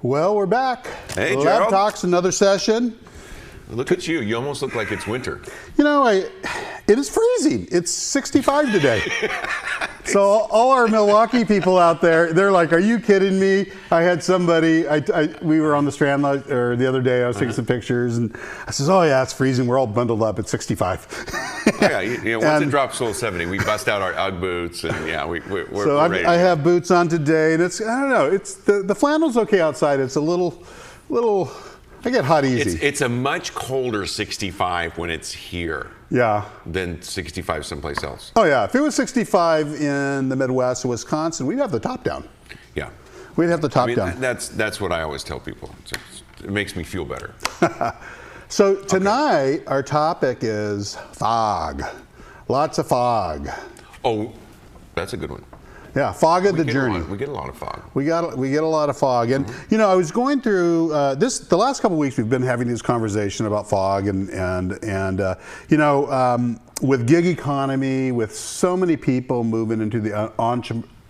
Well, we're back. Hey, Lab Gerald. Talks, another session. Look at you. You almost look like it's winter. You know, it is freezing. It's 65 today. So all our Milwaukee people out there, they're like, are you kidding me? I had somebody, we were on the Strand the other day, I was taking some pictures, and I says, oh yeah, it's freezing. We're all bundled up at 65. Oh, yeah, once it drops below 70, we bust out our Ugg boots, and yeah, we're so ready. I have boots on today, and it's, I don't know, it's the flannel's okay outside. It's a little, I get hot easy. It's a much colder 65 when it's here. Yeah. Than 65 someplace else. Oh yeah, if it was 65 in the Midwest or Wisconsin, we'd have the top down. Yeah. We'd have the top down. That's what I always tell people. It makes me feel better. So tonight, our topic is fog. Lots of fog. Oh, that's a good one. Yeah, fog of the journey. We get a lot of fog. We get a lot of fog, and you know, I was going through the last couple of weeks. We've been having this conversation about fog, and you know, with gig economy, with so many people moving into the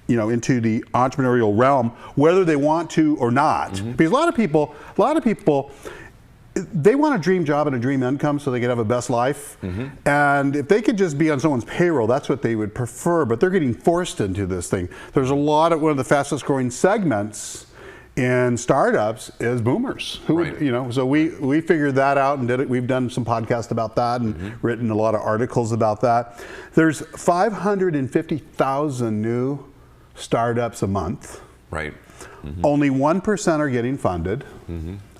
into the entrepreneurial realm, whether they want to or not, because a lot of people. They want a dream job and a dream income so they can have a best life. And if they could just be on someone's payroll, that's what they would prefer. But they're getting forced into this thing. There's one of the fastest growing segments in startups is boomers. So we figured that out and did it. We've done some podcasts about that and written a lot of articles about that. There's 550,000 new startups a month. Right. Only 1% are getting funded.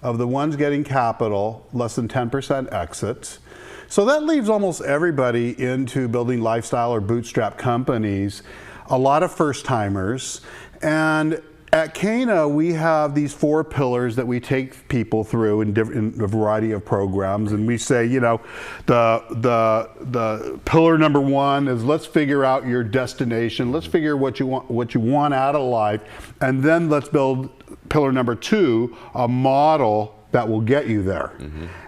Of the ones getting capital, less than 10% exit. So that leaves almost everybody into building lifestyle or bootstrap companies, a lot of first timers. And at Cana, we have these 4 pillars that we take people through in a variety of programs. And we say, you know, the pillar number 1 is let's figure out your destination. Let's figure what you want out of life. And then let's build pillar number 2, a model that will get you there.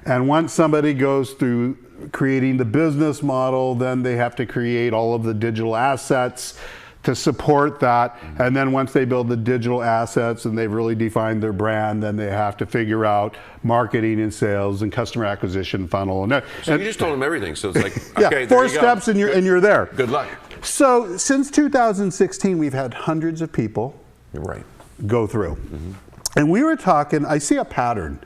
And once somebody goes through creating the business model, then they have to create all of the digital assets to support that. And then once they build the digital assets and they've really defined their brand, then they have to figure out marketing and sales and customer acquisition funnel. So you just told them everything. So it's like, yeah, okay, 4 steps and you're there. Good luck. So since 2016, we've had hundreds of people go through. And we were talking, I see a pattern.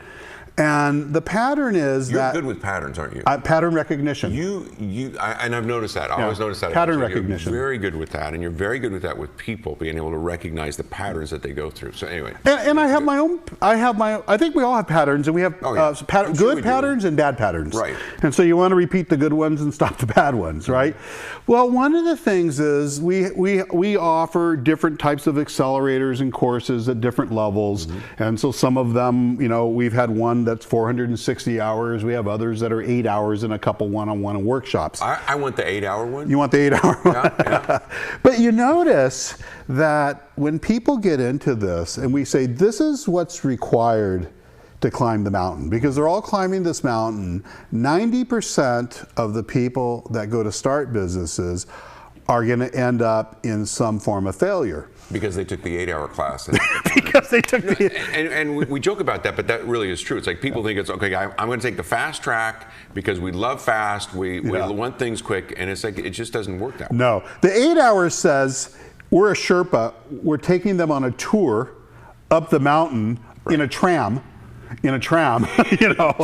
And the pattern is You're good with patterns, aren't you? Pattern recognition. And I've noticed that. I always notice that. Pattern recognition. You're very good with that, and you're very good with that with people, being able to recognize the patterns that they go through. So anyway. And I have my own. I think we all have patterns, and we have good patterns and bad patterns. Right. And so you want to repeat the good ones and stop the bad ones, right? Well, one of the things is we offer different types of accelerators and courses at different levels, and so some of them, you know, we've had one that's 460 hours. We have others that are 8 hours and a couple one-on-one workshops. I want the 8-hour one. You want the 8-hour one? Yeah. But you notice that when people get into this and we say, this is what's required to climb the mountain, because they're all climbing this mountain, 90% of the people that go to start businesses are going to end up in some form of failure. Because they took the 8-hour class. Because they took the... And we joke about that, but that really is true. It's like people think it's, okay, I'm going to take the fast track because we love fast, we want things quick, and it's like, it just doesn't work that way. No. The 8 hours says, we're a Sherpa, we're taking them on a tour up the mountain in a tram, you know,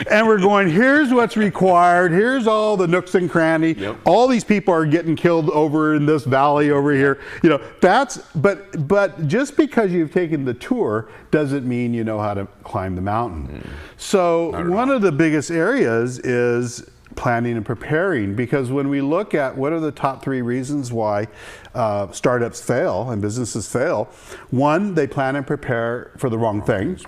and we're going, here's what's required, here's all the nooks and cranny, all these people are getting killed over in this valley over here, you know, but just because you've taken the tour doesn't mean you know how to climb the mountain. So one of the biggest areas is planning and preparing, because when we look at what are the top 3 reasons why startups fail and businesses fail, 1, they plan and prepare for the wrong things.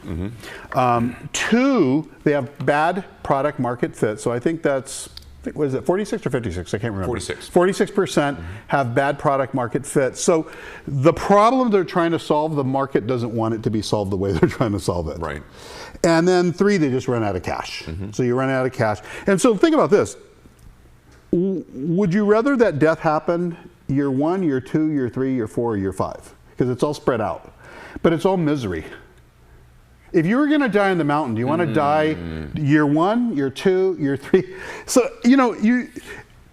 2, they have bad product market fit. So I think that's, what is it, 46 or 56? I can't remember. 46. 46% have bad product market fit. So the problem they're trying to solve, the market doesn't want it to be solved the way they're trying to solve it. Right. And then 3, they just run out of cash. So you run out of cash. And so think about this. Would you rather that death happen year 1, year 2, year 3, year 4, or year 5? Because it's all spread out. But it's all misery. If you were going to die on the mountain, do you want to die year 1, year 2, year 3? So, you know,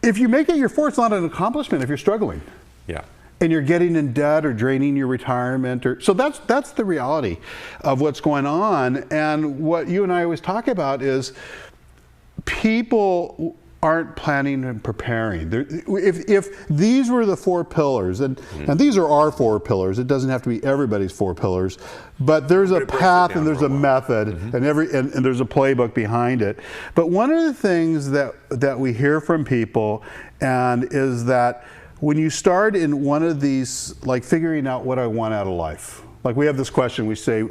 if you make it year 4, it's not an accomplishment if you're struggling. Yeah. And you're getting in debt or draining your retirement. So that's the reality of what's going on. And what you and I always talk about is people aren't planning and preparing. If these were the 4 pillars, and these are our 4 pillars, it doesn't have to be everybody's 4 pillars, but there's a path and there's a method and there's a playbook behind it. But one of the things that we hear from people and is that when you start in one of these, like figuring out what I want out of life, like we have this question, we say,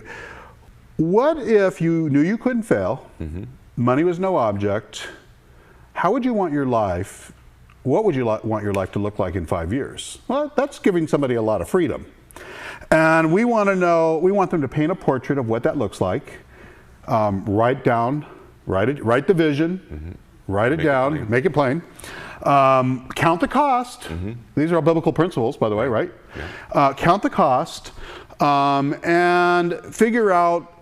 what if you knew you couldn't fail, money was no object, how would you want your life, what would you want your life to look like in 5 years? Well, that's giving somebody a lot of freedom. And we want to know, we want them to paint a portrait of what that looks like, write the vision, write it down, make it plain, count the cost. These are all biblical principles, by the way, right? Yeah. Count the cost and figure out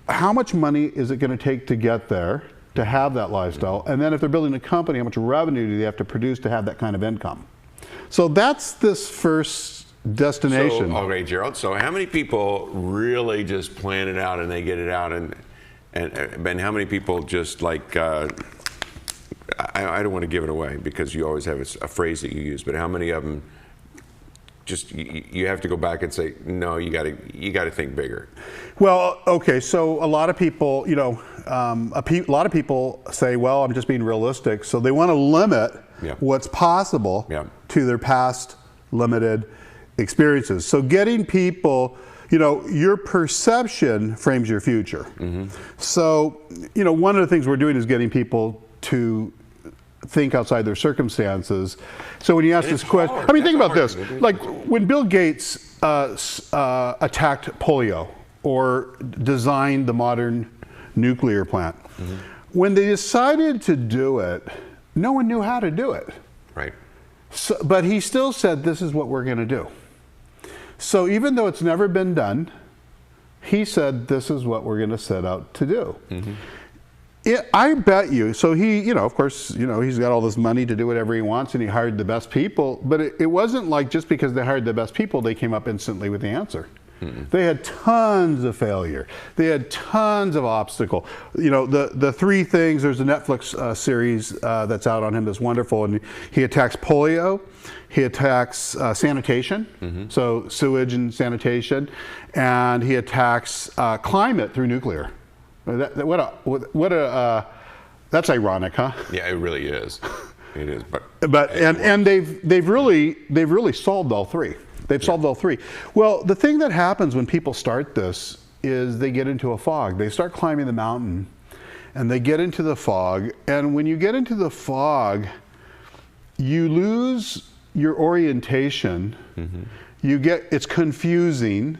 how much money is it going to take to get there, to have that lifestyle, and then if they're building a company, how much revenue do they have to produce to have that kind of income? So that's this first destination. So, okay, Gerald, so how many people really just plan it out and they get it out, and how many people just like, I don't want to give it away because you always have a phrase that you use, but how many of them just you have to go back and say, no, you got to think bigger? Well, okay, so a lot of people, you know, a lot of people say, well, I'm just being realistic, so they want to limit what's possible to their past limited experiences. So getting people, you know, your perception frames your future. So, you know, one of the things we're doing is getting people to think outside their circumstances. So when you ask this question, I mean, think about this. Like when Bill Gates attacked polio or designed the modern nuclear plant, when they decided to do it, no one knew how to do it. Right. So, but he still said, this is what we're going to do. So even though it's never been done, he said, this is what we're going to set out to do. I bet you, so he, you know, of course, you know, he's got all this money to do whatever he wants and he hired the best people, but it wasn't like just because they hired the best people, they came up instantly with the answer. They had tons of failure. They had tons of obstacle. You know, the 3 things, there's a Netflix series that's out on him that's wonderful, and he attacks polio, he attacks sanitation, so sewage and sanitation, and he attacks climate through nuclear. That's ironic, huh? Yeah, it really is. It is, and they've really solved all 3. They've solved all 3. Well, the thing that happens when people start this is they get into a fog. They start climbing the mountain, and they get into the fog. And when you get into the fog, you lose your orientation. It's confusing.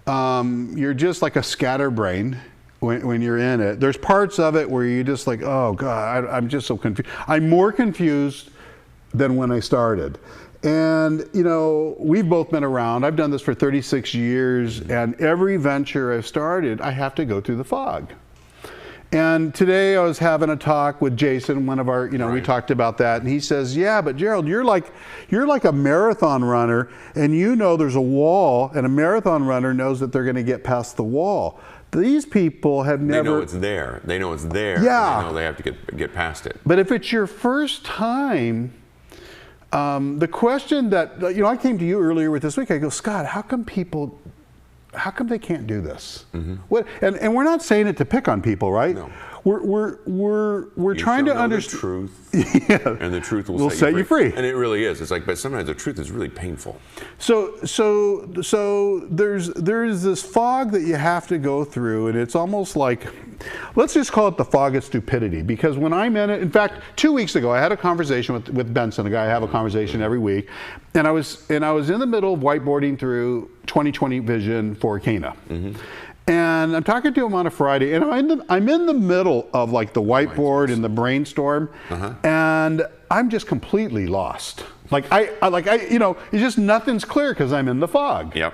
You're just like a scatterbrain. When you're in it, there's parts of it where you're just like, oh God, I'm just so confused. I'm more confused than when I started. And you know, we've both been around. I've done this for 36 years, and every venture I've started, I have to go through the fog. And today I was having a talk with Jason, one of our, you know, we talked about that, and he says, yeah, but Gerald, you're like a marathon runner, and you know there's a wall, and a marathon runner knows that they're going to get past the wall. These people have never... They know it's there. They know it's there. Yeah. They know they have to get past it. But if it's your first time, the question that, you know, I came to you earlier with this week, I go, Scott, how come they can't do this? What? And we're not saying it to pick on people, right? No. We're trying to understand the truth, and the truth will set you free. And it really is. It's like, but sometimes the truth is really painful. So there's this fog that you have to go through, and it's almost like, let's just call it the fog of stupidity. Because when I'm in it, in fact, 2 weeks ago, I had a conversation with Benson, a guy I have a conversation every week, and I was in the middle of whiteboarding through 2020 vision for Cana. And I'm talking to him on a Friday, and I'm in the middle of like the whiteboard and the brainstorm, and I'm just completely lost. It's just nothing's clear because I'm in the fog. Yep.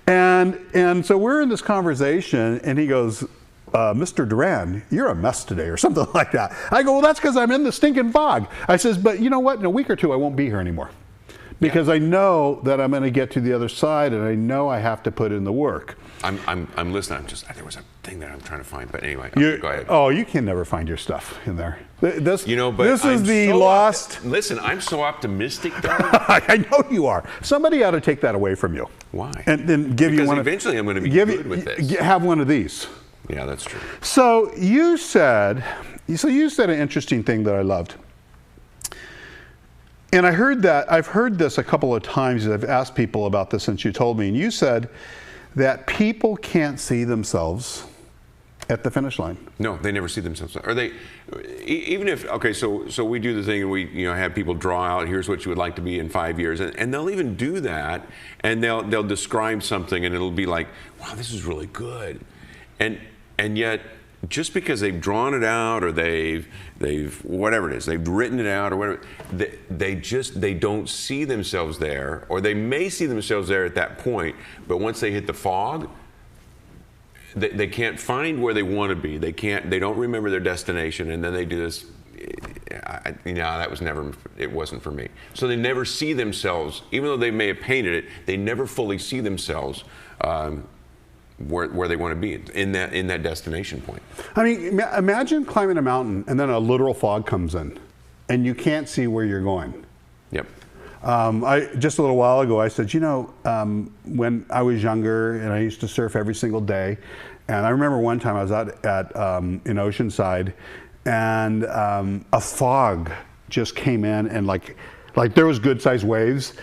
And so we're in this conversation, and he goes, Mr. Duran, you're a mess today, or something like that. I go, well, that's because I'm in the stinking fog. I says, but you know what? In a week or two, I won't be here anymore. Because I know that I'm going to get to the other side, and I know I have to put in the work. I'm listening. There was a thing that I'm trying to find, but anyway, okay, go ahead. Oh, you can never find your stuff in there. This is the so lost. Listen, I'm so optimistic, though. I know you are. Somebody ought to take that away from you. Why? And then give you one. Eventually, I'm going to be good with this. Have one of these. Yeah, that's true. So you said an interesting thing that I loved. And I've heard this a couple of times. I've asked people about this since you told me. And you said that people can't see themselves at the finish line. No, they never see themselves. Or they, even if, okay, so we do the thing and we have people draw out, here's what you would like to be in 5 years. And they'll even do that. And they'll describe something and it'll be like, wow, this is really good. And yet, just because they've drawn it out or they've whatever it is, they've written it out or whatever, they don't see themselves there, or they may see themselves there at that point, but once they hit the fog, they can't find where they want to be. They don't remember their destination, and then they do this. It wasn't for me. So they never see themselves, even though they may have painted it, they never fully see themselves where they want to be in that destination point. I mean, imagine climbing a mountain and then a literal fog comes in, and you can't see where you're going. Yep. Just a little while ago, I said, when I was younger and I used to surf every single day, and I remember one time I was out in Oceanside, and a fog just came in, and like there was good sized waves,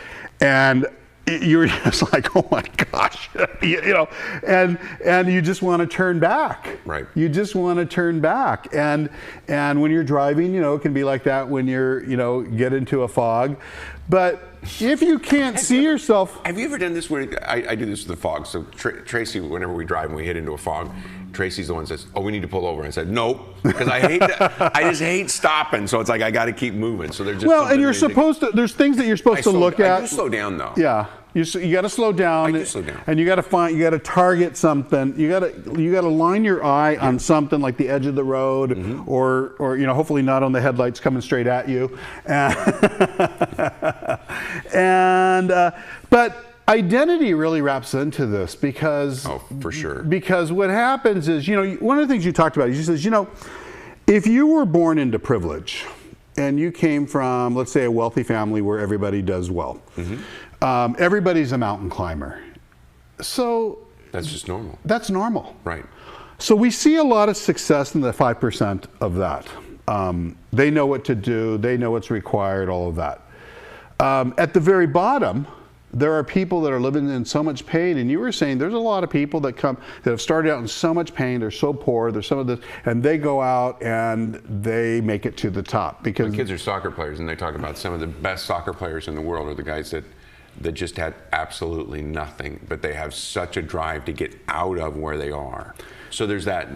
and you were just like, oh my gosh, and you just want to turn back. Right. You just want to turn back, and when you're driving, it can be like that when you're, get into a fog. But if you can't see yourself, have you ever done this? Where I do this with the fog. So Tracy, whenever we drive and we hit into a fog, Tracy's the one that says, "Oh, we need to pull over." And I said, "Nope," because I just hate stopping. So it's like I got to keep moving. So there's just and you're supposed to. There's things that you're supposed to look at. I do slow down though. Yeah. You got to slow down. I do slow down. And you got to target something. You got to line your eye on something like the edge of the road, mm-hmm. or hopefully not on the headlights coming straight at you. But identity really wraps into this because for sure. Because what happens is, one of the things you talked about, you says, if you were born into privilege and you came from, let's say, a wealthy family where everybody does well. Mm-hmm. Everybody's a mountain climber. So that's just normal. That's normal. Right. So we see a lot of success in the 5% of that. They know what to do. They know what's required, all of that. At the very bottom, there are people that are living in so much pain. And you were saying there's a lot of people that have started out in so much pain. They're so poor. There's some of this, and they go out and they make it to the top. Because my kids are soccer players, and they talk about some of the best soccer players in the world are the guys that just had absolutely nothing, but they have such a drive to get out of where they are. So there's that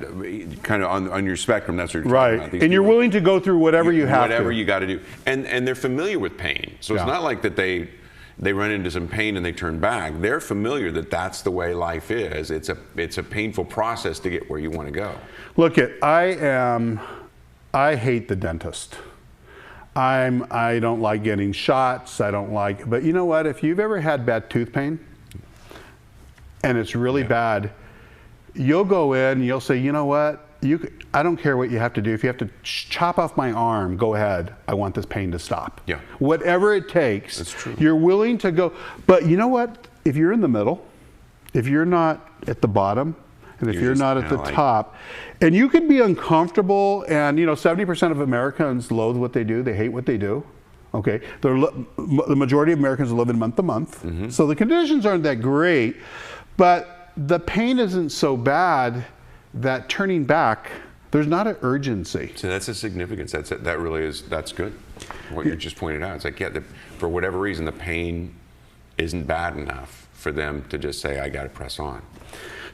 kind of on your spectrum. That's what you're talking about. And you're willing to go through whatever you have whatever you got to do, and they're familiar with pain. So it's not like that they run into some pain and they turn back. They're familiar that that's the way life is. It's a painful process to get where you want to go. Look, I hate the dentist. I don't like getting shots. But you know what? If you've ever had bad tooth pain and it's really bad, you'll go in and you'll say, you know what? I don't care what you have to do. If you have to chop off my arm, go ahead. I want this pain to stop. Yeah. Whatever it takes. That's true. You're willing to go. But you know what? If you're in the middle, if you're not at the bottom, and if you're not at the top, and you can be uncomfortable, and 70% of Americans loathe what they do, they hate what they do. Okay, the majority of Americans live in month to month, mm-hmm. So the conditions aren't that great, but the pain isn't so bad that turning back, there's not an urgency. So that's a significance. That really is. That's good. What you just pointed out. It's like for whatever reason, the pain isn't bad enough for them to just say, I got to press on.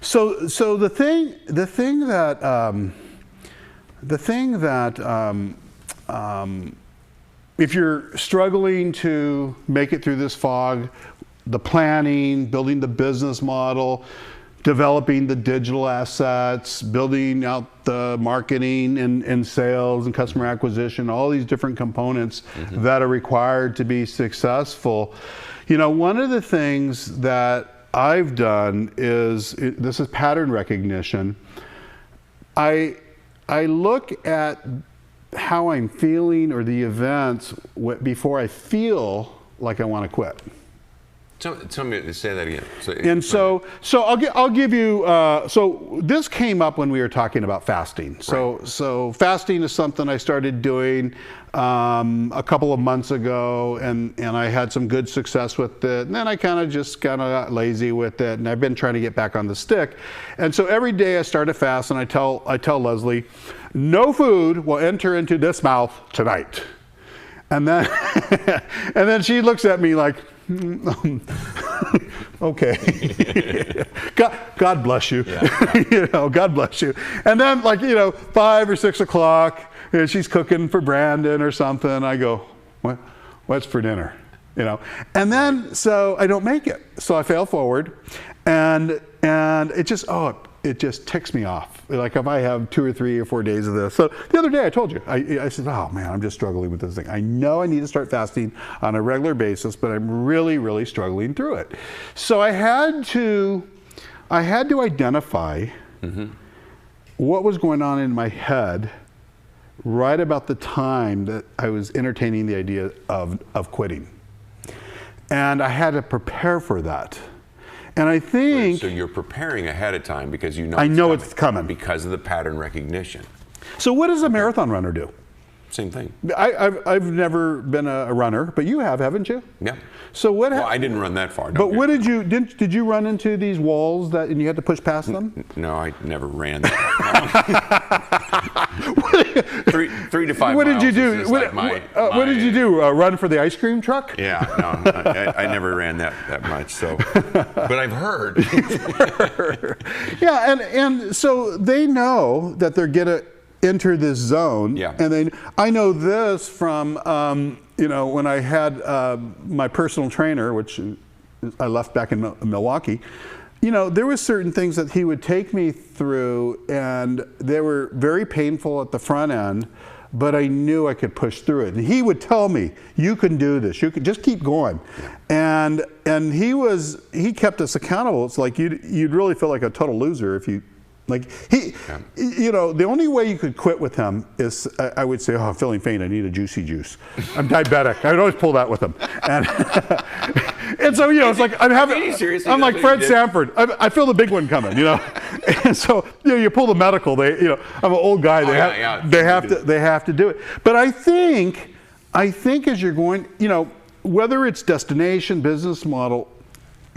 So the thing that if you're struggling to make it through this fog, the planning, building the business model, developing the digital assets, building out the marketing and sales and customer acquisition, all these different components that are required to be successful. You know, one of the things that I've done is, this is pattern recognition. I look at how I'm feeling or the events before I feel like I want to quit. Tell me, say that again. So I'll give you. So this came up when we were talking about fasting. So fasting is something I started doing a couple of months ago, and I had some good success with it. And then I kind of got lazy with it, and I've been trying to get back on the stick. And so every day I start a fast, and I tell Leslie, no food will enter into this mouth tonight. And then and then she looks at me like, okay. God bless you. Yeah. You know, God bless you. And then, like, you know, 5 or 6 o'clock, she's cooking for Brandon or something. I go, what's for dinner? You know, and then so I don't make it. So I fail forward, and it just ticks me off. Like if I have 2 or 3 or 4 days of this. So the other day I told you, I said, oh man, I'm just struggling with this thing. I know I need to start fasting on a regular basis, but I'm really, really struggling through it. So I had to identify what was going on in my head right about the time that I was entertaining the idea of quitting. And I had to prepare for that. And I think... So you're preparing ahead of time because you know it's coming. Because of the pattern recognition. So what does a marathon runner do? Same thing. I've never been a runner, but you have, haven't you? Yeah. So what? Well, I didn't run that far. But what did you you run into these walls and you had to push past them? No, I never ran that. 3 to 5 miles. What did you do? What did you do? Run for the ice cream truck? Yeah, no, I never ran that much. So, but I've heard. Yeah, and so they know that they're gonna enter this zone. Yeah. And I know this from you know, when I had my personal trainer, which I left back in Milwaukee. You know, there were certain things that he would take me through, and they were very painful at the front end, but I knew I could push through it. And he would tell me, you can do this, you can just keep going. And he kept us accountable. It's like you'd really feel like a total loser if you, like, you know, the only way you could quit with him is, I would say, oh, I'm feeling faint, I need a juicy juice. I'm diabetic. I would always pull that with him. And so, you know, it's like I'm like Fred Sanford. I feel the big one coming, you know. And so, you know, you pull the medical. You know, I'm an old guy. They have to do it. But I think as you're going, you know, whether it's destination, business model,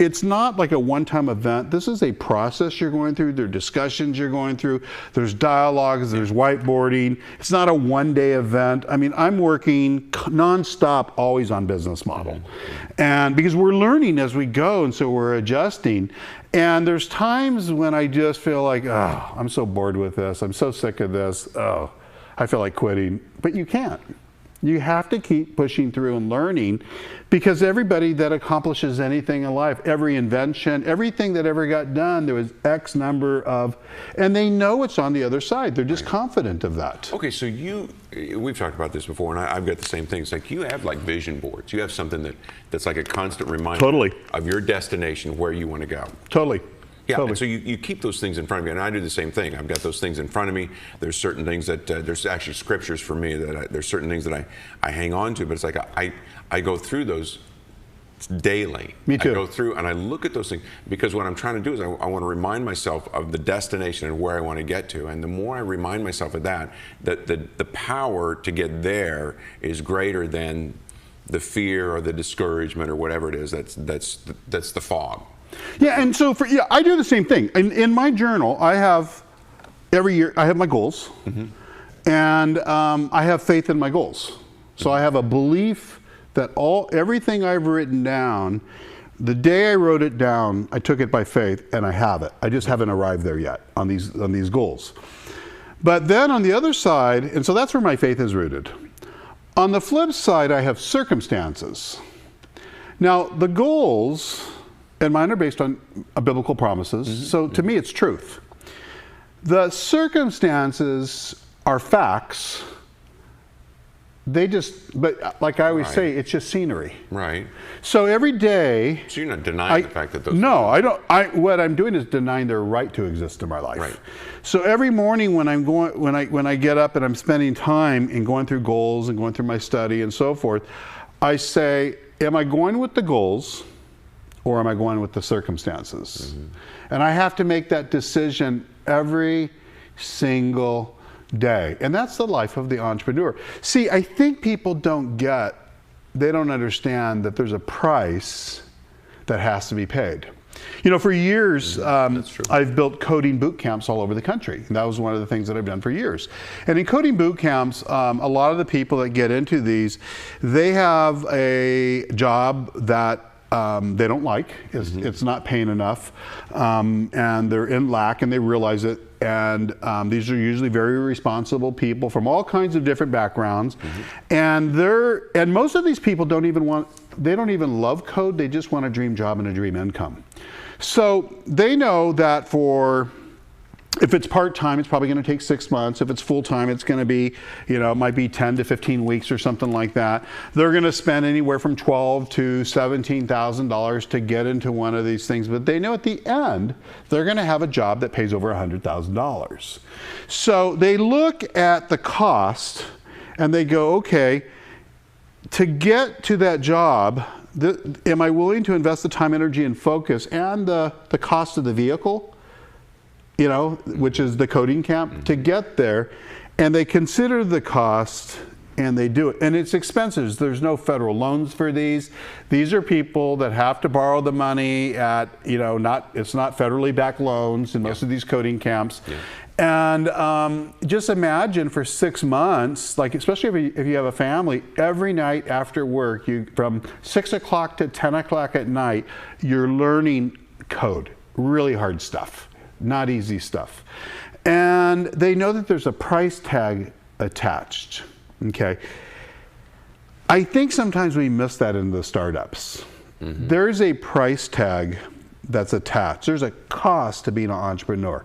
it's not like a one-time event. This is a process you're going through. There are discussions you're going through. There's dialogues. There's whiteboarding. It's not a one-day event. I mean, I'm working nonstop, always on business model, and because we're learning as we go, and so we're adjusting. And there's times when I just feel like, oh, I'm so bored with this. I'm so sick of this. Oh, I feel like quitting. But you can't. You have to keep pushing through and learning, because everybody that accomplishes anything in life, every invention, everything that ever got done, there was X number of, and they know it's on the other side. They're just confident of that. Okay, so we've talked about this before, and I've got the same thing. It's like you have like vision boards. You have something that's like a constant reminder of your destination, where you want to go. Totally. Yeah, and so you keep those things in front of you, and I do the same thing. I've got those things in front of me. There's certain things that, there's actually scriptures for me that there's certain things that I hang on to, but it's like I go through those daily. Me too. I go through and I look at those things, because what I'm trying to do is I want to remind myself of the destination and where I want to get to, and the more I remind myself of that the power to get there is greater than the fear or the discouragement or whatever it is that's the fog. Yeah, and so I do the same thing. In my journal, I have every year I have my goals, and I have faith in my goals. So I have a belief that everything I've written down, the day I wrote it down, I took it by faith, and I have it. I just haven't arrived there yet on these goals. But then on the other side, and so that's where my faith is rooted. On the flip side, I have circumstances. Now, the goals, and mine are based on biblical promises, so to me it's truth. The circumstances are facts. They just, but like I always say, it's just scenery. Right. So every day. So you're not denying the fact that those. No, I don't. What I'm doing is denying their right to exist in my life. Right. So every morning when I'm going, when I get up and I'm spending time in going through goals and going through my study and so forth, I say, am I going with the goals, or am I going with the circumstances? And I have to make that decision every single day. And that's the life of the entrepreneur. See, I think people they don't understand that there's a price that has to be paid. You know, for years, I've built coding boot camps all over the country. And that was one of the things that I've done for years. And in coding boot camps, a lot of the people that get into these, they have a job that they don't like. It's not paying enough, and they're in lack, and they realize it. And these are usually very responsible people from all kinds of different backgrounds, and most of these people don't even love code. They just want a dream job and a dream income. So they know that if it's part-time, it's probably going to take 6 months. If it's full-time, it's going to be, it might be 10 to 15 weeks or something like that. They're going to spend anywhere from $12,000 to $17,000 to get into one of these things. But they know at the end, they're going to have a job that pays over $100,000. So they look at the cost and they go, okay, to get to that job, am I willing to invest the time, energy, and focus and the cost of the vehicle? Which is the coding camp, to get there, and they consider the cost and they do it. And it's expensive. There's no federal loans for these. These are people that have to borrow the money at, it's not federally backed loans in most of these coding camps. And just imagine for 6 months, like especially if you have a family, every night after work, from 6 o'clock to 10 o'clock at night, you're learning code, really hard stuff. Not easy stuff. And they know that there's a price tag attached. Okay. I think sometimes we miss that in the startups. There's a price tag that's attached. There's a cost to being an entrepreneur.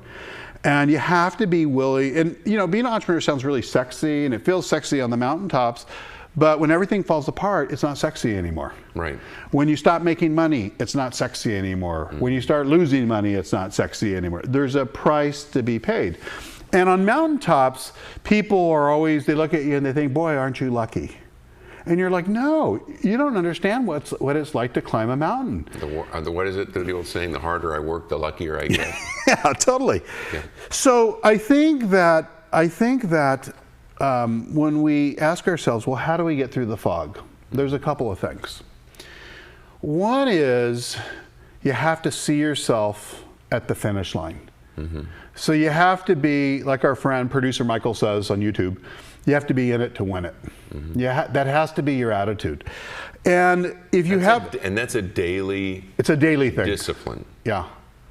And you have to be willing, and being an entrepreneur sounds really sexy and it feels sexy on the mountaintops, but when everything falls apart, it's not sexy anymore. Right. When you stop making money, it's not sexy anymore. When you start losing money, it's not sexy anymore. There's a price to be paid. And on mountaintops, people are always, they look at you and they think, boy, aren't you lucky? And you're like, no, you don't understand what it's like to climb a mountain. What is it, the old saying, the harder I work, the luckier I get? Yeah, totally. Yeah. So I think that when we ask ourselves, well, how do we get through the fog? There's a couple of things. One is you have to see yourself at the finish line. So you have to be, like our friend, producer Michael says on YouTube, you have to be in it to win it. That has to be your attitude. And if you and that's a daily. It's a daily thing. Discipline. Yeah.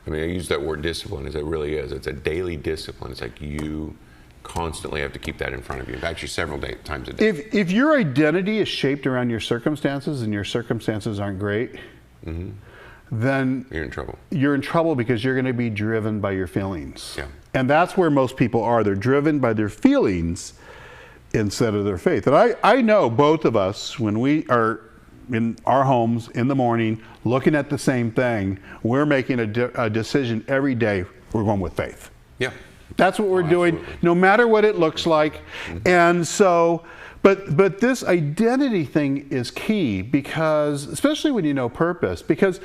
I mean, I use that word discipline as it really is. It's a daily discipline. It's like you constantly have to keep that in front of you. Actually, several times a day. If your identity is shaped around your circumstances and your circumstances aren't great, then you're in trouble. You're in trouble because you're going to be driven by your feelings. Yeah. And that's where most people are. They're driven by their feelings instead of their faith. And I know both of us, when we are in our homes in the morning looking at the same thing, we're making a decision every day. We're going with faith. Yeah. That's what we're doing, absolutely. No matter what it looks like. And so, but this identity thing is key, because, especially when you know purpose, because,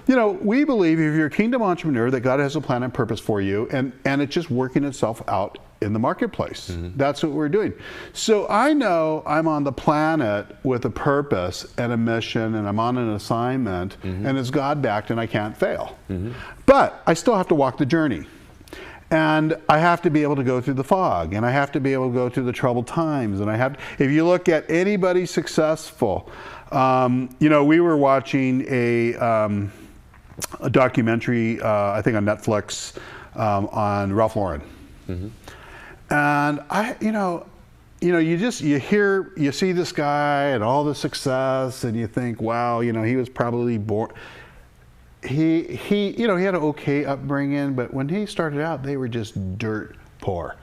we believe if you're a kingdom entrepreneur that God has a plan and purpose for you, and it's just working itself out in the marketplace. That's what we're doing. So I know I'm on the planet with a purpose and a mission, and I'm on an assignment, and it's God-backed, and I can't fail. But I still have to walk the journey. And I have to be able to go through the fog, and I have to be able to go through the troubled times. And if you look at anybody successful, we were watching a documentary, I think on Netflix, on Ralph Lauren. And you know, you see this guy and all the success, and you think, wow, you know, he was probably born. You know, he had an okay upbringing, but when he started out, they were just dirt poor.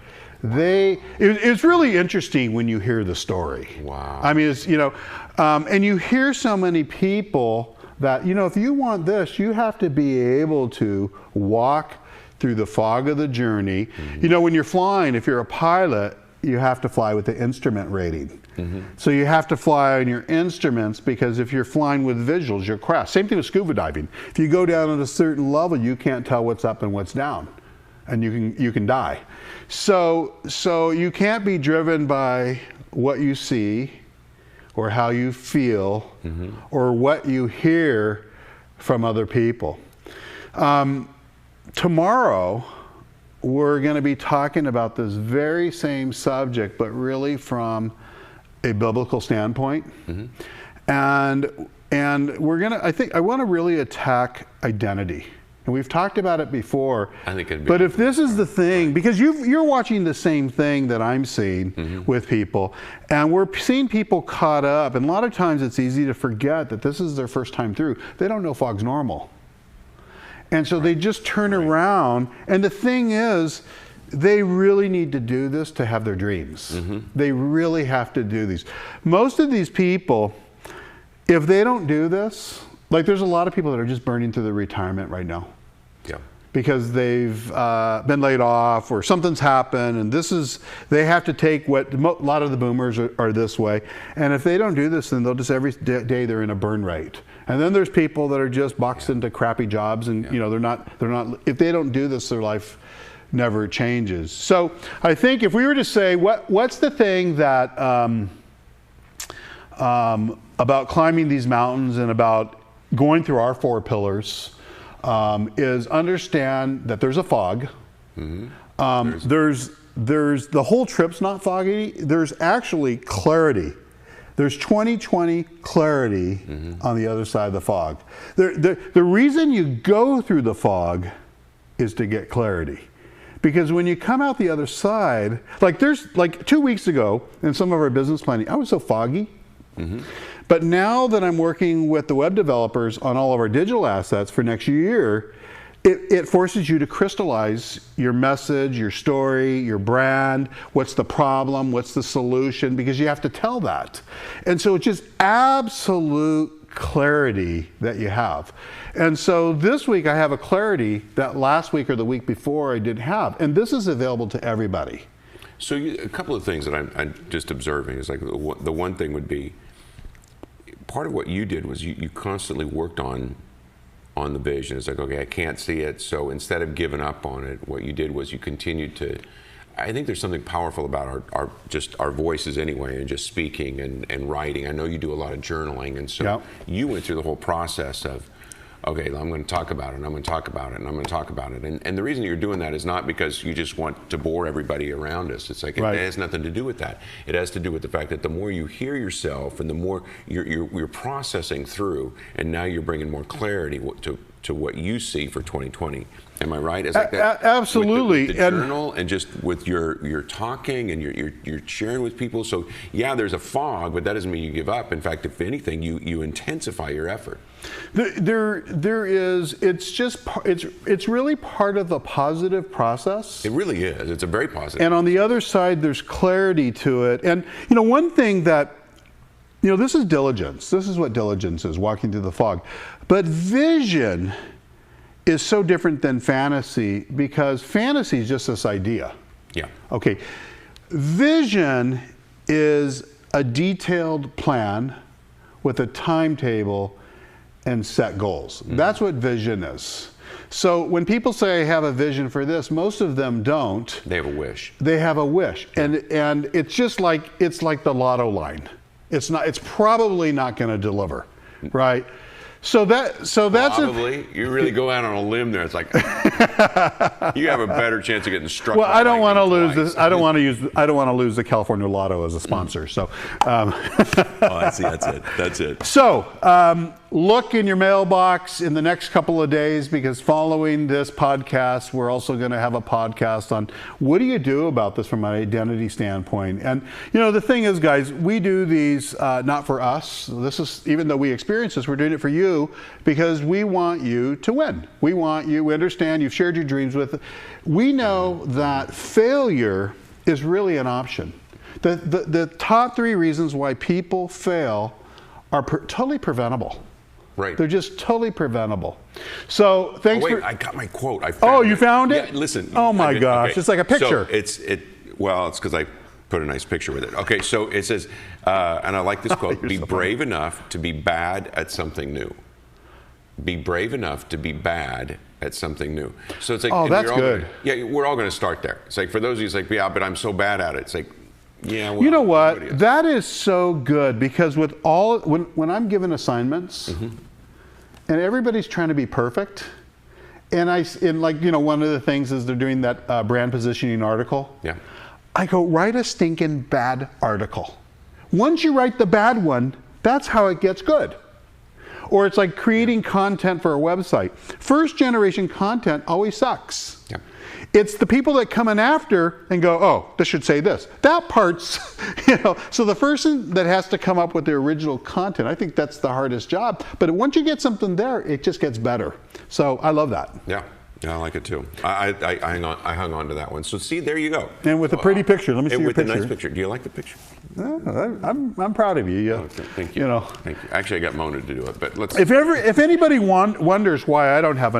It's really interesting when you hear the story. Wow. I mean, it's, you know, and you hear so many people that, you know, if you want this, you have to be able to walk through the fog of the journey. Mm-hmm. You know, when you're flying, if you're a pilot, you have to fly with the instrument rating. Mm-hmm. So you have to fly on your instruments, because if you're flying with visuals, you'll crash. Same thing with scuba diving. If you go down at a certain level, you can't tell what's up and what's down, and you can die. So you can't be driven by what you see or how you feel, mm-hmm. or what you hear from other people. Tomorrow, we're going to be talking about this very same subject, but really from a biblical standpoint. Mm-hmm. And we're going to, I want to really attack identity. And we've talked about it before. I think it'd be, but if this is the thing, because you're watching the same thing that I'm seeing, mm-hmm. with people, and we're seeing people caught up, and a lot of times it's easy to forget that this is their first time through. They don't know fog's normal. And so they just turn around, and the thing is, they really need to do this to have their dreams. Mm-hmm. They really have to do these. Most of these people, if they don't do this, like there's a lot of people that are just burning through their retirement right now. Yeah. Because they've been laid off, or something's happened, and they have to take what, a lot of the boomers are this way. And if they don't do this, then they'll just, every day they're in a burn rate. And then there's people that are just boxed into crappy jobs, and you know, they're not, if they don't do this, their life never changes. So I think if we were to say, what's the thing that, about climbing these mountains and about going through our 4 pillars, is understand that there's a fog. Mm-hmm. There's the whole trip's not foggy. There's actually clarity. There's 20/20 clarity, mm-hmm. on the other side of the fog. The reason you go through the fog is to get clarity. Because when you come out the other side, like 2 weeks ago in some of our business planning, I was so foggy. Mm-hmm. But now that I'm working with the web developers on all of our digital assets for next year, it forces you to crystallize your message, your story, your brand, what's the problem, what's the solution, because you have to tell that. And so it's just absolute clarity that you have. And so this week I have a clarity that last week or the week before I didn't have. And this is available to everybody. So a couple of things that I'm just observing is like the one thing would be, part of what you did was you constantly worked on the vision. It's like, okay, I can't see it, so instead of giving up on it, what you did was you continued to, I think there's something powerful about our voices anyway, and just speaking and writing. I know you do a lot of journaling, and so yep. You went through the whole process of, okay, I'm going to talk about it, and I'm going to talk about it, and I'm going to talk about it. And the reason you're doing that is not because you just want to bore everybody around us. It's like, right. It has nothing to do with that. It has to do with the fact that the more you hear yourself, and the more you're processing through, and now you're bringing more clarity to what you see for 2020. Am I right? It's like that. Absolutely. With the journal, and just with your talking, and you're sharing with people. So yeah, there's a fog, but that doesn't mean you give up. In fact, if anything, you intensify your effort. There is. It's really part of a positive process. It really is. It's a very positive. And on the other side, there's clarity to it. And you know, one thing that, you know, this is diligence. This is what diligence is, walking through the fog. But vision is so different than fantasy, because fantasy is just this idea. Yeah. Okay. Vision is a detailed plan with a timetable and set goals. Mm-hmm. That's what vision is. So when people say I have a vision for this, most of them don't. They have a wish. They have a wish. Yeah. And it's just like, it's like the lotto line. It's probably not going to deliver, right? So that's probably. You really go out on a limb there. It's like you have a better chance of getting struck. Well, I don't want to lose this. I don't want to lose the California Lotto as a sponsor. So, oh, I see. That's it. So look in your mailbox in the next couple of days, because following this podcast, we're also going to have a podcast on what do you do about this from an identity standpoint. And the thing is, guys, we do these not for us. This is, even though we experience this, we're doing it for you because we want you to win. We want you. We understand you've shared your dreams with. We know that failure is really an option. The top 3 reasons why people fail are totally preventable. Right. They're just totally preventable. So thanks for. I got my quote. I found you found it? Yeah, listen. Oh my gosh, okay. It's like a picture. So it's because I put a nice picture with it. Okay, so it says, and I like this quote: "Be brave enough to be bad at something new. Be brave enough to be bad at something new." So it's like, that's good. We're all going to start there. It's like for those of you, it's like, yeah, but I'm so bad at it. It's like, yeah, well, you know what? That is so good, because with all when I'm given assignments, and everybody's trying to be perfect, and one of the things is they're doing that brand positioning article. Yeah. I go, write a stinking bad article. Once you write the bad one, that's how it gets good. Or it's like creating content for a website. First generation content always sucks. Yeah. It's the people that come in after and go, oh, this should say this. That part's, so the person that has to come up with the original content, I think that's the hardest job. But once you get something there, it just gets better. So I love that. Yeah. Yeah, I like it too. I hung on to that one. So see, there you go. And with a pretty picture. Let me see your picture. With a nice picture. Do you like the picture? I'm proud of you. Okay, thank you. Thank you. Actually, I got Mona to do it, but let's. If anybody wonders why I don't have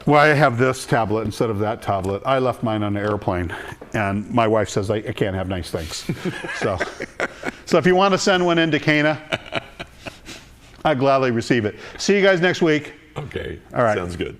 why I have this tablet instead of that tablet, I left mine on an airplane, and my wife says I can't have nice things. So if you want to send one into Cana, I'd gladly receive it. See you guys next week. Okay. All right. Sounds good.